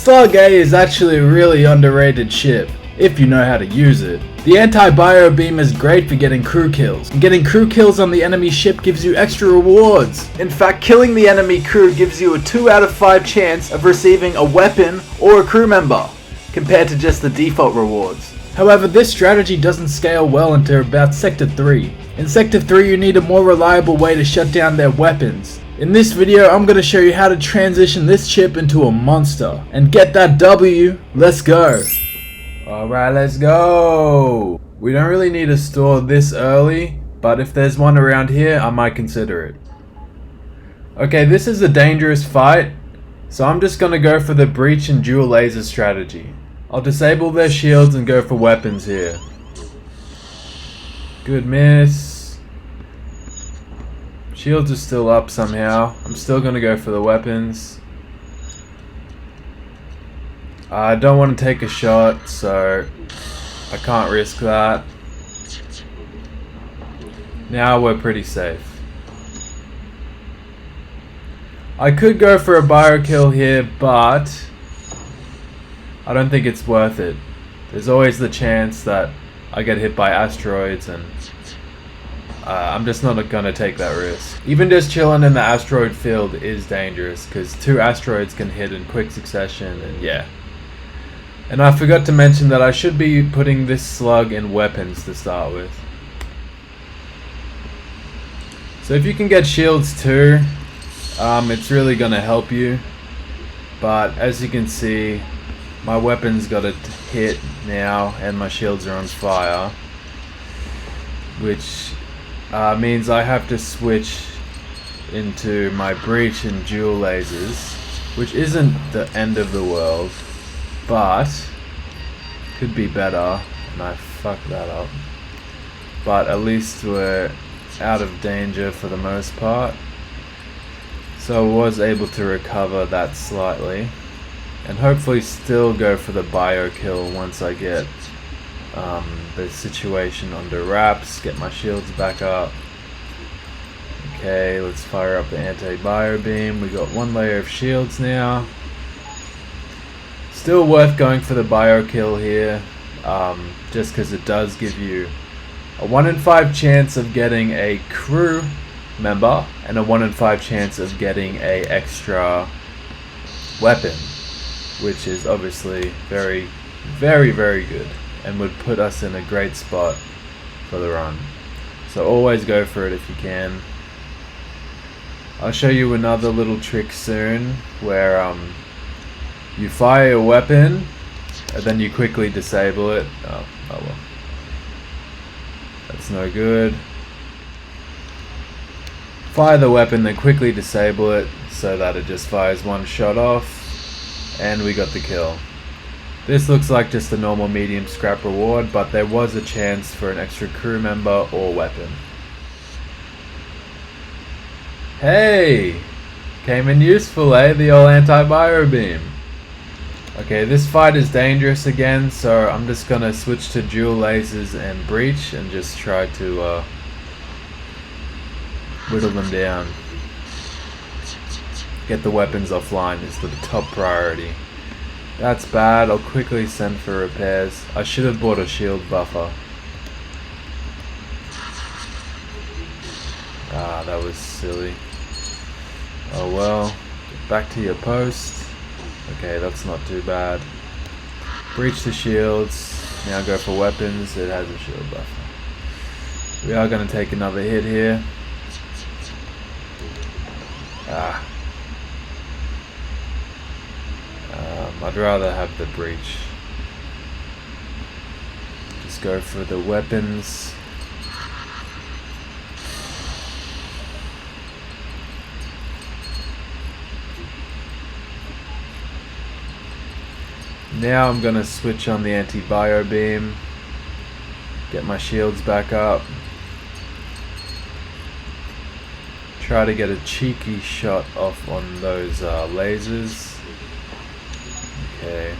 Stargate is actually a really underrated ship, if you know how to use it. The anti-bio beam is great for getting crew kills, and getting crew kills on the enemy ship gives you extra rewards. In fact, killing the enemy crew gives you a 2 out of 5 chance of receiving a weapon or a crew member, compared to just the default rewards. However, this strategy doesn't scale well until about Sector 3. In Sector 3 you need a more reliable way to shut down their weapons. In this video I'm going to show you how to transition this ship into a monster, and get that W, let's go! Alright, let's go! We don't really need a store this early, but if there's one around here, I might consider it. Okay, this is a dangerous fight, so I'm just gonna go for the breach and dual laser strategy. I'll disable their shields and go for weapons here. Good miss. Shields are still up somehow. I'm still gonna go for the weapons. I don't want to take a shot, so I can't risk that. Now we're pretty safe. I could go for a bio kill here, but I don't think it's worth it. There's always the chance that I get hit by asteroids, and I'm just not gonna take that risk. Even just chilling in the asteroid field is dangerous, because 2 asteroids can hit in quick succession, and yeah. And I forgot to mention that I should be putting this slug in weapons to start with. So if you can get shields too, it's really gonna help you. But as you can see, my weapons got a hit now and my shields are on fire, which means I have to switch into my breach and dual lasers, which isn't the end of the world, but could be better, and I fucked that up. But at least we're out of danger for the most part, so I was able to recover that slightly, and hopefully still go for the bio kill once I get the situation under wraps, get my shields back up. Okay, let's fire up the anti-bio beam. We got 1 layer of shields now. Still worth going for the bio kill here, just because it does give you a 1 in 5 chance of getting a crew member and a 1 in 5 chance of getting a extra weapon, which is obviously very, very, very good and would put us in a great spot for the run. So always go for it if you can. I'll show you another little trick soon where you fire a weapon and then you quickly disable it. Oh well. That's no good. Fire the weapon, then quickly disable it so that it just fires 1 shot off, and we got the kill. This looks like just a normal medium scrap reward, but there was a chance for an extra crew member or weapon. Hey! Came in useful, eh? The old anti-bio beam. Okay, this fight is dangerous again, so I'm just gonna switch to dual lasers and breach and just try to whittle them down. Get the weapons offline is the top priority. That's bad, I'll quickly send for repairs. I should have bought a shield buffer. Ah, that was silly. Oh well, get back to your post. Okay, that's not too bad. Breach the shields. Now go for weapons. It has a shield buffer. We are going to take another hit here. I'd rather have the breach. Just go for the weapons. Now I'm gonna switch on the anti-bio beam, get my shields back up, try to get a cheeky shot off on those lasers. Okay.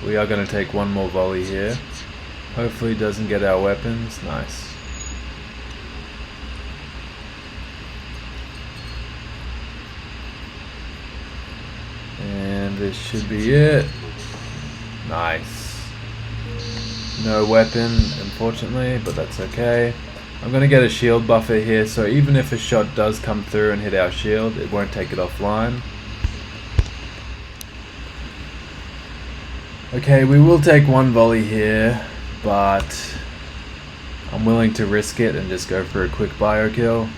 We are gonna take 1 more volley here. Hopefully it doesn't get our weapons. Nice. this should be it. Nice. No weapon, unfortunately, but that's okay. I'm going to get a shield buffer here, so even if a shot does come through and hit our shield, it won't take it offline. Okay, we will take one volley here, but I'm willing to risk it and just go for a quick bio kill.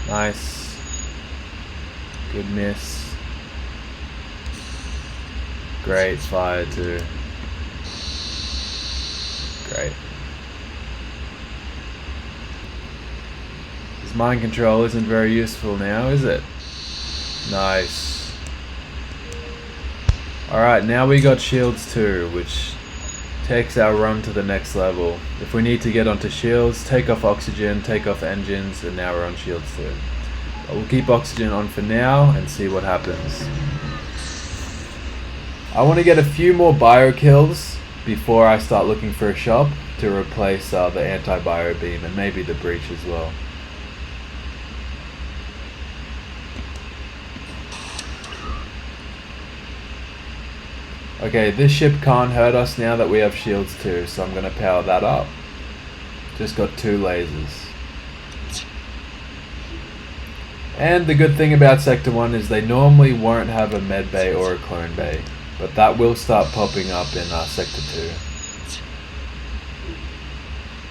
Nice. Good miss. Great fire too. Great. This mind control isn't very useful now, is it? Nice. Alright, now we got shields too, which takes our run to the next level. If we need to get onto shields, take off oxygen, take off engines, and now we're on shields too. But we'll keep oxygen on for now and see what happens. I want to get a few more bio kills before I start looking for a shop to replace the anti-bio beam and maybe the breach as well. Okay, this ship can't hurt us now that we have shields too, so I'm going to power that up. Just got 2 lasers. And the good thing about Sector 1 is they normally won't have a med bay or a clone bay, but that will start popping up in Sector 2.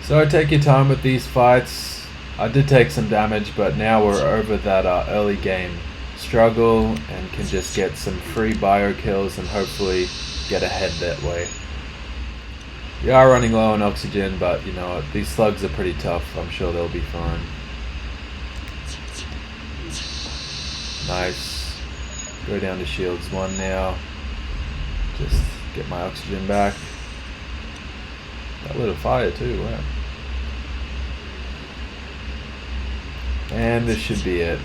So take your time with these fights. I did take some damage, but now we're over that early game struggle and can just get some free bio kills and hopefully get ahead that way. We are running low on oxygen, but you know what, these slugs are pretty tough. I'm sure they'll be fine. Nice. Go down to shields 1 now. Just get my oxygen back. That lit a fire too, wow. And this should be it.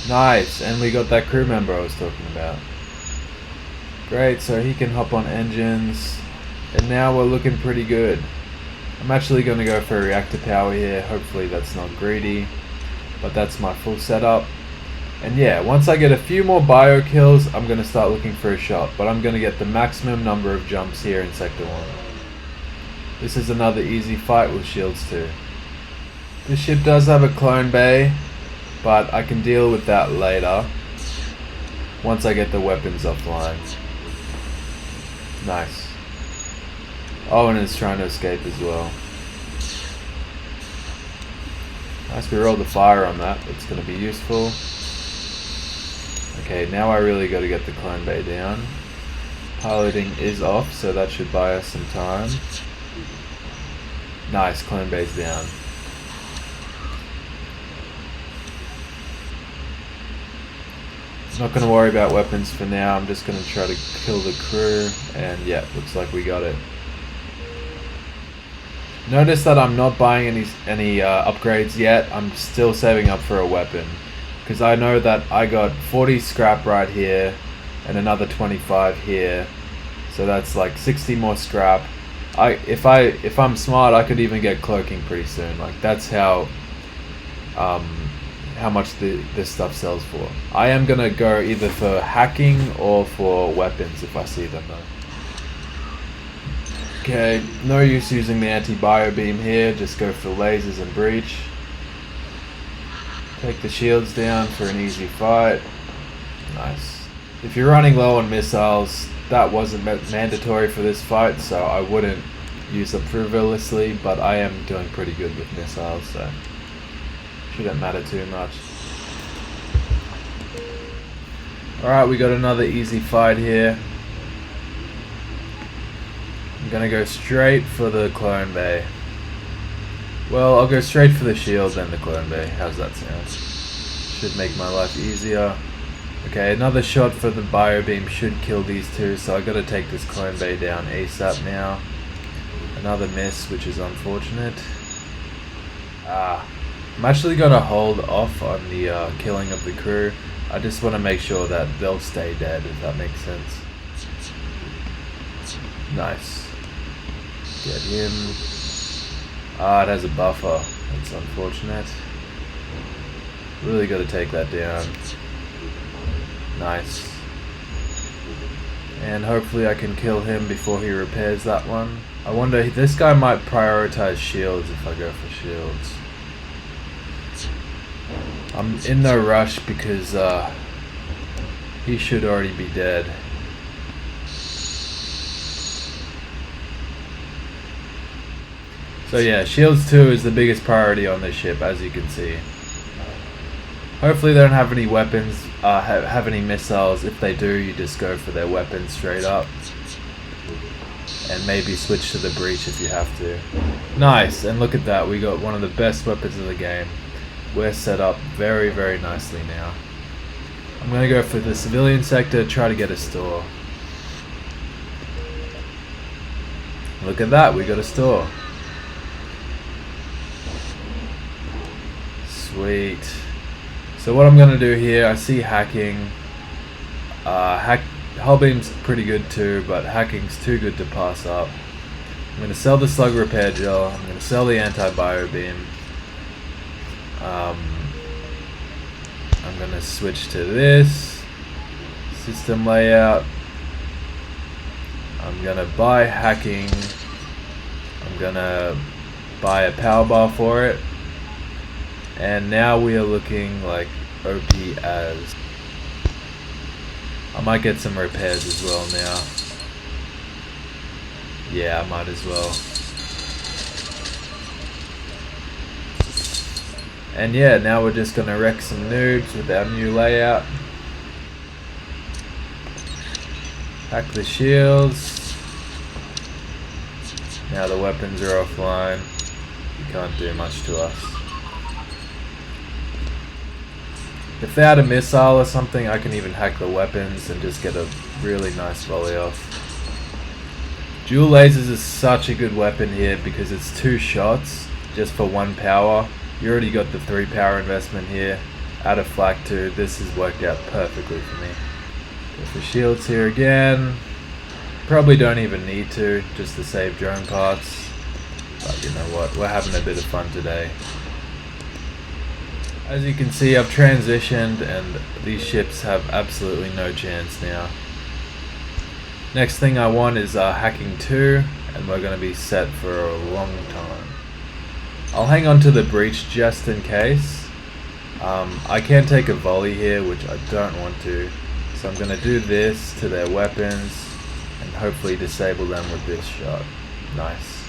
Nice, and we got that crew member I was talking about. Great, so he can hop on engines, and now we're looking pretty good. I'm actually going to go for reactor power here. Hopefully that's not greedy, but that's my full setup. And yeah, once I get a few more bio kills, I'm going to start looking for a shot, but I'm going to get the maximum number of jumps here in Sector 1. This is another easy fight with shields too. This ship does have a clone bay, but I can deal with that later once I get the weapons offline. Nice. Oh, and it's trying to escape as well. Nice, we rolled the fire on that. It's going to be useful. Okay, now I really got to get the clone bay down. Piloting is off, so that should buy us some time. Nice, clone bay's down. Not going to worry about weapons for now. I'm just going to try to kill the crew, and yeah, looks like we got it. Notice that I'm not buying any upgrades yet. I'm still saving up for a weapon, because I know that I got 40 scrap right here and another 25 here, so that's like 60 more scrap. If I'm smart, I could even get cloaking pretty soon. Like, that's how much this stuff sells for. I am gonna go either for hacking or for weapons if I see them though. Okay, no use using the anti-bio beam here, just go for lasers and breach. Take the shields down for an easy fight. Nice. If you're running low on missiles, that wasn't mandatory for this fight, so I wouldn't use them frivolously, but I am doing pretty good with missiles, so shouldn't matter too much. Alright, we got another easy fight here. I'm gonna go straight for the clone bay. Well, I'll go straight for the shield then the clone bay. How's that sound? Should make my life easier. Okay, another shot for the bio beam should kill these two, so I gotta take this clone bay down ASAP now. Another miss, which is unfortunate. I'm actually gonna hold off on the killing of the crew. I just want to make sure that they'll stay dead, if that makes sense. Nice. Get him. It has a buffer. That's unfortunate. Really got to take that down. Nice. And hopefully I can kill him before he repairs that one. I wonder, this guy might prioritize shields if I go for shields. I'm in no rush because he should already be dead. So yeah, shields 2 is the biggest priority on this ship, as you can see. Hopefully they don't have any weapons, have any missiles. If they do, you just go for their weapons straight up. And maybe switch to the breach if you have to. Nice, and look at that, we got one of the best weapons of the game. We're set up very, very nicely now. I'm going to go for the civilian sector, try to get a store. Look at that, we got a store. Sweet. So what I'm going to do here, I see hacking. Hull beam's pretty good too, but hacking's too good to pass up. I'm going to sell the slug repair gel. I'm going to sell the anti-bio beam. I'm going to switch to this system layout. I'm going to buy hacking. I'm going to buy a power bar for it. And now we are looking like OP as. I might get some repairs as well now. Yeah, I might as well. And yeah, now we're just gonna wreck some noobs with our new layout. Hack the shields. Now the weapons are offline. You can't do much to us. If they had a missile or something, I can even hack the weapons and just get a really nice volley off. Dual lasers is such a good weapon here because it's 2 shots just for 1 power. You already got the 3 power investment here. Out of flak 2, this has worked out perfectly for me. Go for shields here again. Probably don't even need to, just to save drone parts. But you know what, we're having a bit of fun today. As you can see, I've transitioned and these ships have absolutely no chance now. Next thing I want is hacking 2, and we're going to be set for a long time. I'll hang on to the breach just in case. I can take a volley here, which I don't want to. So I'm going to do this to their weapons and hopefully disable them with this shot. Nice.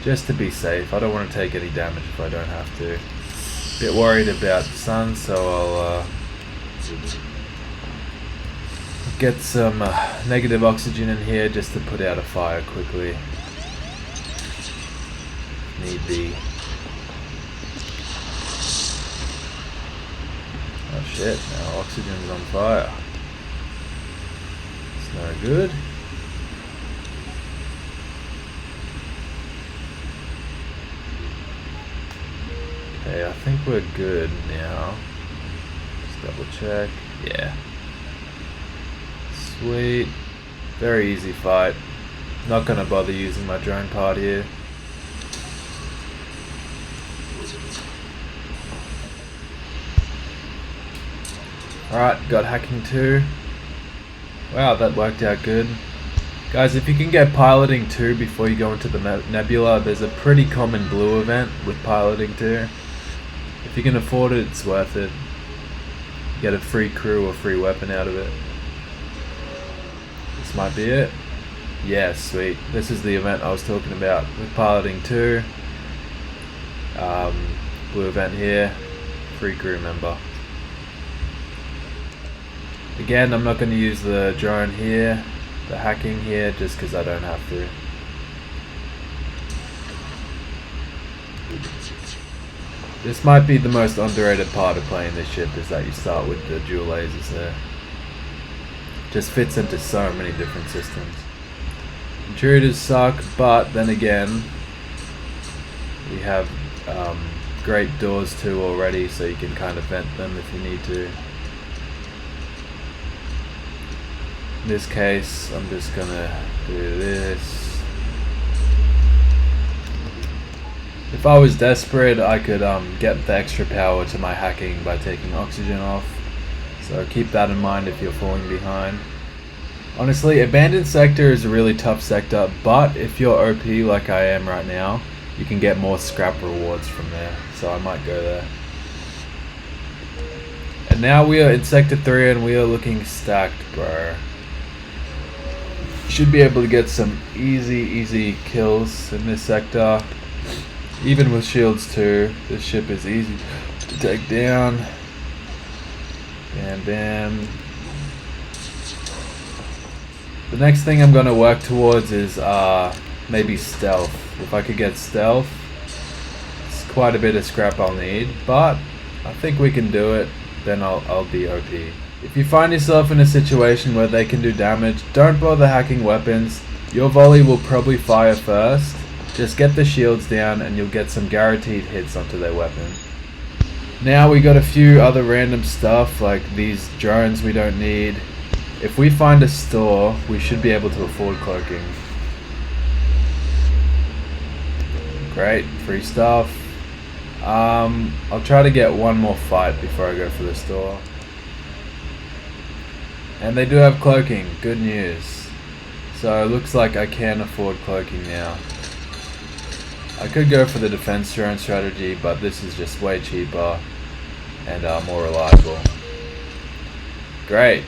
Just to be safe. I don't want to take any damage if I don't have to. Bit worried about the sun, so I'll get some negative oxygen in here just to put out a fire quickly. Need be. Oh shit, now oxygen's on fire. It's no good. Okay, I think we're good now. Just double check. Yeah. Sweet. Very easy fight. Not gonna bother using my drone part here. Alright, got hacking 2. Wow, that worked out good. Guys, if you can get piloting 2 before you go into the nebula, there's a pretty common blue event with piloting 2. If you can afford it, it's worth it. You get a free crew or free weapon out of it. This might be it. Yeah, sweet. This is the event I was talking about with piloting 2. Blue event here. Free crew member. Again, I'm not going to use the drone here, the hacking here, just because I don't have to. This might be the most underrated part of playing this ship, is that you start with the dual lasers there. Just fits into so many different systems. Intruders suck, but then again, we have great doors too already, so you can kind of vent them if you need to. In this case, I'm just gonna do this. If I was desperate, I could get the extra power to my hacking by taking oxygen off. So keep that in mind if you're falling behind. Honestly, Abandoned Sector is a really tough sector, but if you're OP like I am right now, you can get more scrap rewards from there, so I might go there. And now we are in Sector 3 and we are looking stacked, bro. Should be able to get some easy kills in this sector. Even with shields too, this ship is easy to take down. Bam bam. The next thing I'm going to work towards is maybe stealth. If I could get stealth, it's quite a bit of scrap I'll need, but I think we can do it, then I'll be OP. If you find yourself in a situation where they can do damage, don't bother hacking weapons. Your volley will probably fire first. Just get the shields down and you'll get some guaranteed hits onto their weapon. Now we got a few other random stuff like these drones we don't need. If we find a store, we should be able to afford cloaking. Great, free stuff. I'll try to get one more fight before I go for the store. And they do have cloaking, good news. So it looks like I can afford cloaking now. I could go for the defense drone strategy, but this is just way cheaper and more reliable. Great.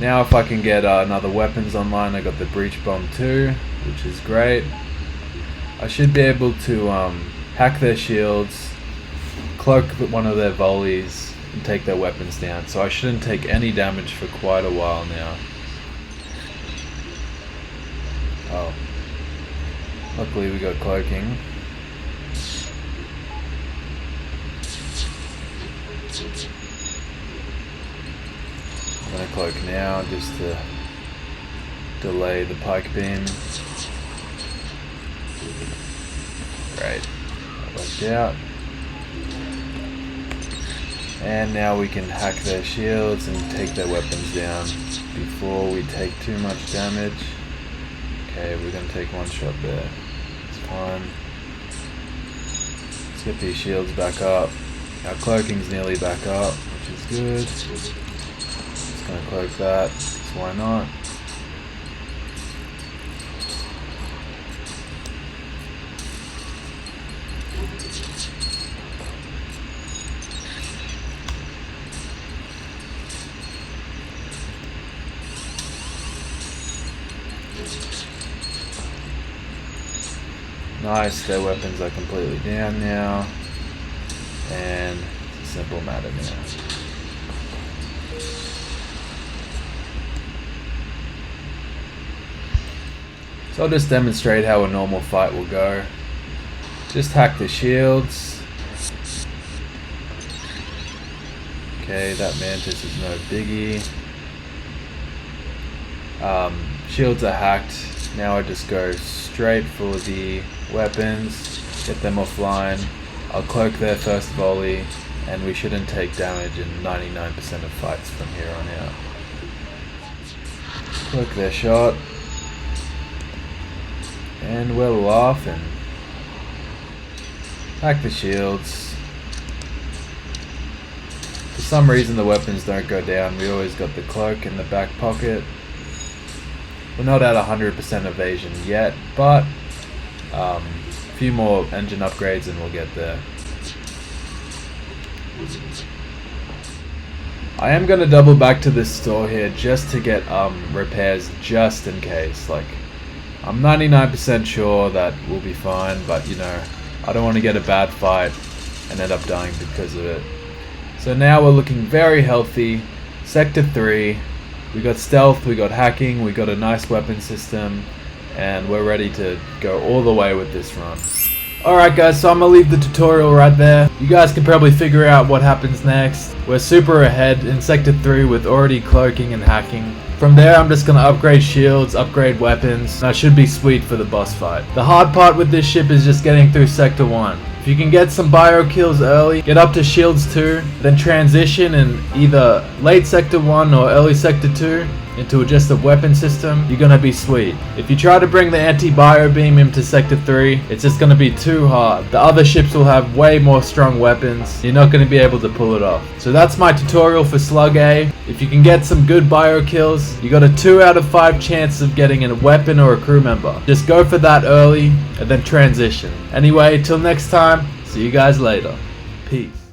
Now if I can get another weapons online, I got the breach bomb too, which is great. I should be able to hack their shields, cloak one of their volleys, and take their weapons down. So I shouldn't take any damage for quite a while now. Oh. Luckily we got cloaking. I'm gonna cloak now just to delay the pike beam. Great, that worked out. And now we can hack their shields and take their weapons down before we take too much damage. Okay, we're gonna take one shot there. It's fine. Let's get these shields back up. Our cloaking's nearly back up, which is good. Just gonna cloak that, so why not? Nice, their weapons are completely down now, and it's a simple matter now. So I'll just demonstrate how a normal fight will go. Just hack the shields. Okay, that mantis is no biggie. Shields are hacked. Now I just go straight for the weapons, get them offline. I'll cloak their first volley, and we shouldn't take damage in 99% of fights from here on out. Cloak their shot, and we're laughing. Hack the shields. For some reason the weapons don't go down. We always got the cloak in the back pocket. We're not at 100% evasion yet, but a few more engine upgrades and we'll get there. I am going to double back to this store here just to get repairs just in case. Like, I'm 99% sure that we'll be fine, but you know, I don't want to get a bad fight and end up dying because of it. So now we're looking very healthy. Sector 3. We got stealth, we got hacking, we got a nice weapon system, and we're ready to go all the way with this run. Alright guys, so I'm gonna leave the tutorial right there. You guys can probably figure out what happens next. We're super ahead in Sector 3 with already cloaking and hacking. From there I'm just gonna upgrade shields, upgrade weapons, and I should be sweet for the boss fight. The hard part with this ship is just getting through Sector 1. If you can get some bio kills early, get up to shields 2, then transition in either late Sector 1 or early Sector 2, into just a weapon system, you're gonna be sweet. If you try to bring the anti-bio beam into Sector 3, it's just gonna be too hard. The other ships will have way more strong weapons. You're not gonna be able to pull it off. So that's my tutorial for Slug A. If you can get some good bio kills, you got a 2 out of 5 chance of getting a weapon or a crew member. Just go for that early and then transition. Anyway, till next time, see you guys later. Peace.